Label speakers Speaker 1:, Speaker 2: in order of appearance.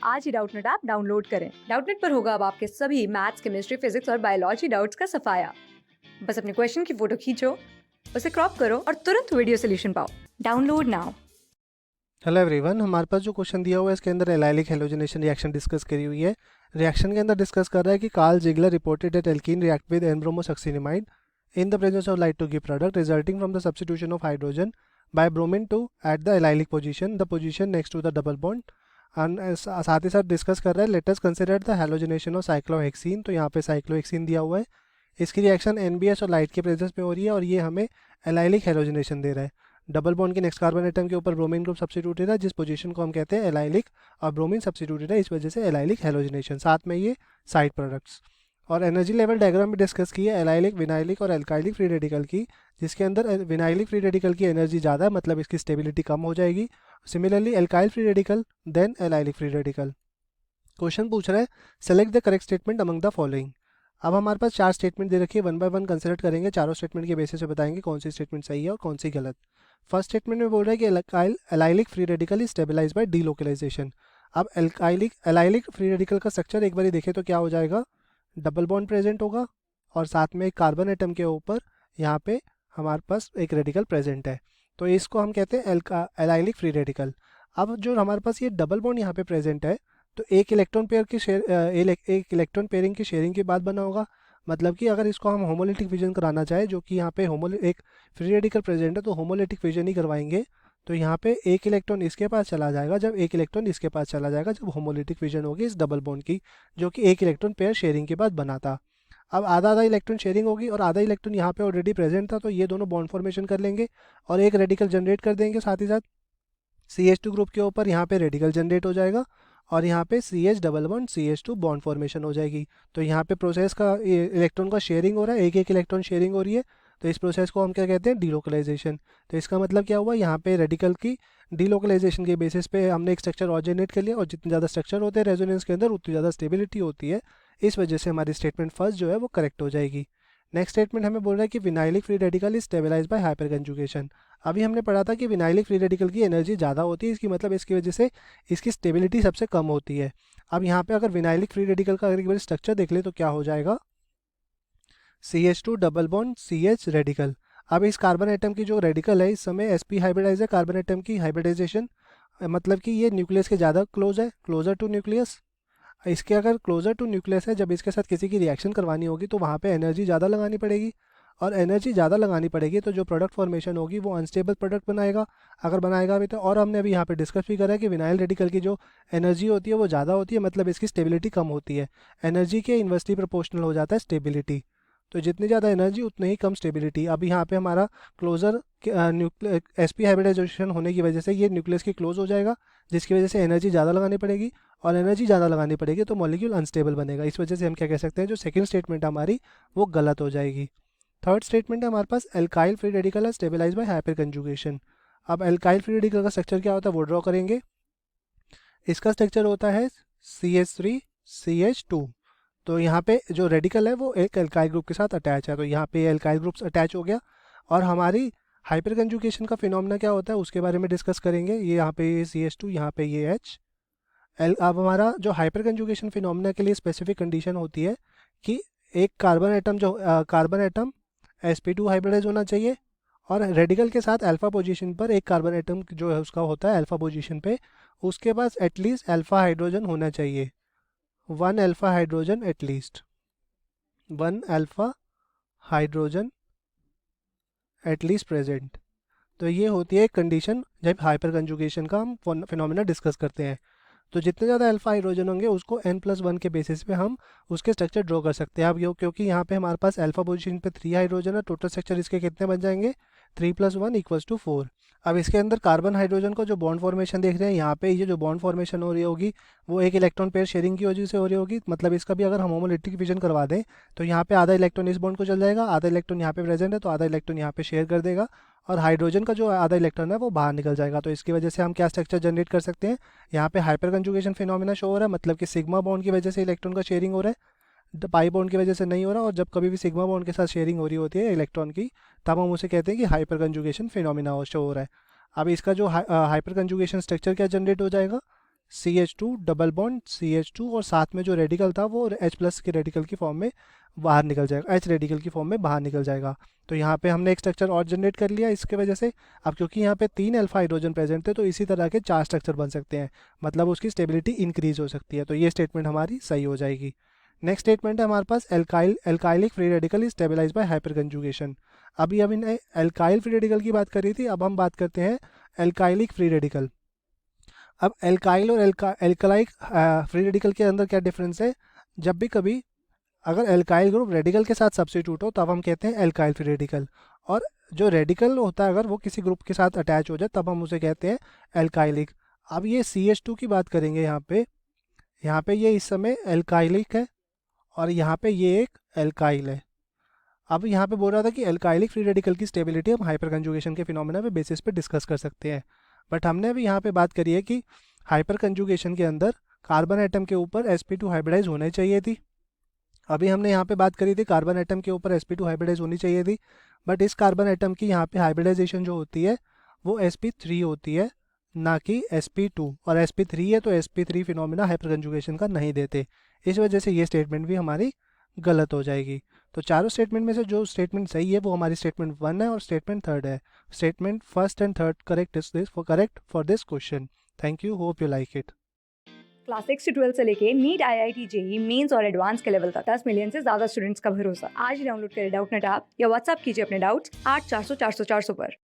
Speaker 1: आज ही Doubtnut app download करें। Doubtnut पर होगा अब आपके सभी मैथ्स, केमिस्ट्री, फिजिक्स और बायोलॉजी डाउट्स का सफाया। बस अपने क्वेश्चन की फोटो खींचो, उसे क्रॉप करो और तुरंत वीडियो सोल्यूशन पाओ। Download now.
Speaker 2: हेलो एवरीवन, हमारे पास जो क्वेश्चन दिया हुआ है इसके अंदर एलाइलिक हेलोजनेशन रिएक्शन डिस्कस करी हुई है। रिएक्शन के अंदर डिस्कस कर रहा है कि Karl Ziegler reported that alkene react with N bromosuccinimide in the presence of light to give product resulting from the substitution of hydrogen by bromine to at the allylic position the position next to the double bond. साथ ही साथ discuss कर रहा है let us consider the halogenation of cyclohexene. तो यहाँ पे cyclohexene दिया हुआ है, इसकी रिएक्शन एनबीएस और लाइट के प्रेजेंस में हो रही है और ये हमें एलाइलिक हेलोजनेशन दे रहा है। डबल बॉन्ड के नेक्स्ट कार्बन एटम के ऊपर ब्रोमीन ग्रुप सब्स्टिट्यूटेड है, जिस पोजीशन को हम कहते हैं एलाइलिक, और ब्रोमीन सब्स्टिट्यूटेड है, इस वजह से एलाइलिक हेलोजनेशन। साथ में ये साइड प्रोडक्ट्स और एनर्जी लेवल डायग्राम में डिस्कस की है एलाइलिक, विनाइलिक और एल्काइलिक फ्री रेडिकल की, जिसके अंदर विनाइलिक फ्री रेडिकल की एनर्जी ज़्यादा है, मतलब इसकी स्टेबिलिटी कम हो जाएगी। Similarly alkyl free radical than allylic free radical. Question पूछ रहा है select the correct statement among the following. अब हमारे पास 4 स्टेटमेंट दे रखी है, 1 बाय 1 कंसिडर करेंगे। चारों स्टेटमेंट के बेसिस पे बताएंगे कौन सी स्टेटमेंट सही है और कौन सी गलत। फर्स्ट स्टेटमेंट में बोल रहा है कि allylic free radical is stabilise by delocalization. अब एलाइलिक फ्री रेडिकल का स्ट्रक्चर एक बार देखें तो क्या हो जाएगा, डबल बॉन्ड प्रेजेंट होगा और साथ में एक कार्बन एटम के ऊपर यहाँ पे हमारे पास एक रेडिकल प्रेजेंट है, तो इसको हम कहते हैं एलाइलिक फ्री रेडिकल। अब जो हमारे पास ये डबल बॉन्ड यहाँ पे प्रेजेंट है, तो एक इलेक्ट्रॉन पेयर की एक इलेक्ट्रॉन पेयरिंग की शेयरिंग के बाद बना होगा। मतलब कि अगर इसको हम होमोलिटिक फिजन कराना चाहे, जो कि यहाँ पे एक फ्री रेडिकल प्रेजेंट है, तो होमोलिटिक फिजन ही करवाएंगे। तो यहाँ पे एक इलेक्ट्रॉन इसके पास चला जाएगा, जब एक इलेक्ट्रॉन इसके पास चला जाएगा, जब होमोलिटिक फिजन होगी इस डबल बॉन्ड की, जो कि एक इलेक्ट्रॉन पेयर शेयरिंग के बाद बना था। अब आधा आधा इलेक्ट्रॉन शेयरिंग होगी और आधा इलेक्ट्रॉन यहाँ पे ऑलरेडी प्रेजेंट था, तो ये दोनों बॉन्ड फॉर्मेशन कर लेंगे और एक रेडिकल जनरेट कर देंगे। साथ ही साथ CH2 ग्रुप के ऊपर यहाँ पे रेडिकल जनरेट हो जाएगा और यहाँ पे CH double bond CH2 bond formation हो जाएगी। तो यहाँ पे प्रोसेस का इलेक्ट्रॉन का शेयरिंग हो रहा है, एक एक इलेक्ट्रॉन शेयरिंग हो रही है, तो इस प्रोसेस को हम क्या कहते हैं, डीलोकलाइजेशन। तो इसका मतलब क्या हुआ, यहाँ पे रेडिकल की डीलोकलाइजेशन के बेसिस पे हमने एक स्ट्रक्चर और जनरेट कर लिया, और जितने ज़्यादा स्ट्रक्चर होते हैं रेजोनेंस के अंदर उतनी ज़्यादा स्टेबिलिटी होती है। इस वजह से हमारी स्टेटमेंट फर्स्ट जो है वो करेक्ट हो जाएगी। नेक्स्ट स्टेटमेंट हमें बोल रहा है कि vinylic free radical is stabilise by hyperconjugation. अभी हमने पढ़ा था कि विनाइलिक फ्री रेडिकल की एनर्जी ज़्यादा होती है, इसकी मतलब इसकी वजह से इसकी स्टेबिलिटी सबसे कम होती है। अब यहाँ पे अगर विनाइलिक फ्री रेडिकल का अगर एक बार स्ट्रक्चर देख ले तो क्या हो जाएगा, CH2 double bond CH radical. अब इस कार्बन एटम की जो रेडिकल है इस समय sp हाइब्रिडाइज है, कार्बन एटम की हाइब्रिडाइजेशन, मतलब कि ये न्यूक्लियस के ज़्यादा क्लोज है, क्लोजर टू न्यूक्लियस। इसके अगर क्लोजर टू न्यूक्लियस है, जब इसके साथ किसी की रिएक्शन करवानी होगी तो वहाँ पे एनर्जी ज़्यादा लगानी पड़ेगी, और एनर्जी ज़्यादा लगानी पड़ेगी तो जो प्रोडक्ट फॉर्मेशन होगी वो अनस्टेबल प्रोडक्ट बनाएगा, अगर बनाएगा भी तो। और हमने अभी यहाँ पे डिस्कस भी करा है कि विनाइल रेडिकल की जो एनर्जी होती है वो ज़्यादा होती है, मतलब इसकी स्टेबिलिटी कम होती है। एनर्जी के इन्वर्सली प्रोपोर्शनल हो जाता है स्टेबिलिटी, तो जितनी ज़्यादा एनर्जी उतनी ही कम स्टेबिलिटी। अब यहाँ पे हमारा क्लोजर sp हाइब्रिडाइजेशन होने की वजह से ये न्यूक्लियस की क्लोज हो जाएगा, जिसकी वजह से एनर्जी ज़्यादा लगानी पड़ेगी, और एनर्जी ज़्यादा लगानी पड़ेगी तो मॉलिक्यूल अनस्टेबल बनेगा। इस वजह से हम क्या कह सकते हैं, जो सेकंड स्टेटमेंट हमारी वो गलत हो जाएगी। थर्ड स्टेटमेंट है हमारे पास एल्काइल फ्री रेडिकल है स्टेबलाइज बाय हाइपर कंजुगेशन। अब एल्काइल फ्री रेडिकल का स्ट्रक्चर क्या होता है वो ड्रॉ करेंगे। इसका स्ट्रक्चर होता है CH3CH2। तो यहाँ पे जो रेडिकल है वो एक एल्काइल ग्रुप के साथ अटैच है, तो यहाँ पे एल्काइल ग्रुप्स अटैच हो गया। और हमारी हाइपर कंजुगेशन का फिनोमेना क्या होता है उसके बारे में डिस्कस करेंगे। ये यहाँ पे ये CH2, यहाँ पे ये H। अब हमारा जो हाइपर कंजुगेशन फिनोमेना के लिए स्पेसिफिक कंडीशन होती है कि एक कार्बन एटम sp2 हाइब्रिडाइज होना चाहिए, और रेडिकल के साथ अल्फा पोजीशन पर एक कार्बन एटम जो है उसका होता है अल्फा पोजीशन पे, उसके पास एटलीस्ट अल्फा हाइड्रोजन होना चाहिए, 1 alpha hydrogen at least, 1 alpha hydrogen at least present. तो ये होती है एक कंडीशन जब हाइपर कंजुगेशन का हम फिनोमेना डिस्कस करते हैं। तो जितने ज़्यादा अल्फा हाइड्रोजन होंगे उसको n+1 के बेसिस पे हम उसके स्ट्रक्चर ड्रॉ कर सकते हैं। अब क्योंकि यहाँ पे हमारे पास अल्फा पोजीशन पे 3 हाइड्रोजन है, टोटल स्ट्रक्चर इसके कितने बन जाएंगे, 3 + 1 = 4। अब इसके अंदर कार्बन हाइड्रोजन को जो बॉन्ड फॉर्मेशन देख रहे हैं यहाँ पे, ये जो बॉन्ड फॉर्मेशन हो रही होगी वो एक इलेक्ट्रॉन पेयर शेयरिंग की वजह से हो रही होगी। मतलब इसका भी अगर हम होमोलिटिक फिजन करवा दें तो यहाँ पे आधा इलेक्ट्रॉन इस बॉन्ड को चल जाएगा, आधा इलेक्ट्रॉन यहाँ पे प्रेजेंट है तो आधा इलेक्ट्रॉन यहाँ पे शेयर कर देगा, और हाइड्रोजन का जो आधा इलेक्ट्रॉन है वो बाहर निकल जाएगा। तो इसकी वजह से हम क्या स्ट्रक्चर जनरेट कर सकते हैं, यहाँ पे हाइपर कंजुगेशन फिनोमेना शो हो रहा है, मतलब कि सिग्मा बॉन्ड की वजह से इलेक्ट्रॉन का शेयरिंग हो रहा है, पाई बॉन्ड की वजह से नहीं हो रहा। और जब कभी भी सिग्मा बॉन्ड के साथ शेयरिंग हो रही होती है इलेक्ट्रॉन की, तब हम उसे कहते हैं कि हाइपर कंजुगेशन फिनोमेना शो हो रहा है। अब इसका जो हाइपर कंजुगेशन स्ट्रक्चर क्या जनरेट हो जाएगा, CH2 डबल बॉन्ड CH2 और साथ में जो रेडिकल था वो H प्लस के रेडिकल की फॉर्म में बाहर निकल जाएगा, H रेडिकल की फॉर्म में बाहर निकल जाएगा। तो यहाँ पे हमने एक स्ट्रक्चर और जनरेट कर लिया इसके वजह से। अब क्योंकि यहाँ पे 3 अल्फा हाइड्रोजन प्रेजेंट थे तो इसी तरह के 4 स्ट्रक्चर बन सकते हैं, मतलब उसकी स्टेबिलिटी इंक्रीज हो सकती है। तो ये स्टेटमेंट हमारी सही हो जाएगी। नेक्स्ट स्टेटमेंट है हमारे पास alkylic free radical is stabilise by hyperconjugation. अभी ने एल्काइल फ्री रेडिकल की बात करी थी, अब हम बात करते हैं एल्काइलिक फ्री रेडिकल। अब एल्काइल और एल्कलाइक फ्री रेडिकल के अंदर क्या डिफरेंस है? जब भी कभी अगर एल्काइल ग्रुप रेडिकल के साथ सब्स्टिट्यूट हो तब हम कहते हैं एल्काइल फ्री रेडिकल, और जो रेडिकल होता है अगर वो किसी ग्रुप के साथ अटैच हो जाए तब हम उसे कहते हैं एल्काइलिक। अब ये CH2 की बात करेंगे यहाँ पे ये इस समय एल्काइलिक है और यहाँ पे ये एक एल्काइल है। अब यहाँ पे बोल रहा था कि एल्काइलिक फ्री रेडिकल की स्टेबिलिटी हम हाइपर कंजुगेशन के फिनोमेना पे बेसिस पे डिस्कस कर सकते हैं, बट हमने अभी यहाँ पे बात करी है कि हाइपर कंजुगेशन के अंदर कार्बन एटम के ऊपर sp2 हाइब्रिडाइज होनी चाहिए थी। अभी हमने यहाँ पे बात करी थी कार्बन एटम के ऊपर sp2 हाइब्रिडाइज होनी चाहिए थी, बट इस कार्बन एटम की यहाँ पे हाइब्रिडाइजेशन जो होती है वो sp3 होती है, ना कि sp2, और sp3 है तो sp3 फिनोमिना हाइपर कंजुगेशन का नहीं देते। इस वजह से ये स्टेटमेंट भी हमारी गलत हो जाएगी। तो चारों स्टेटमेंट में से जो स्टेटमेंट सही है वो हमारी स्टेटमेंट 1 है और स्टेटमेंट 3 है। Statement first and third correct for this question. Thank you, hope you like it.
Speaker 1: Class 6 से 12 से लेके नीट, IIT, JEE मेंस और एडवांस के लेवल तक 10 मिलियन से ज्यादा स्टूडेंट्स का भरोसा। आज ही डाउनलोड करें डाउटनेट ऐप या व्हाट्सएप कीजिए अपने डाउट्स 8400 400 400 पर।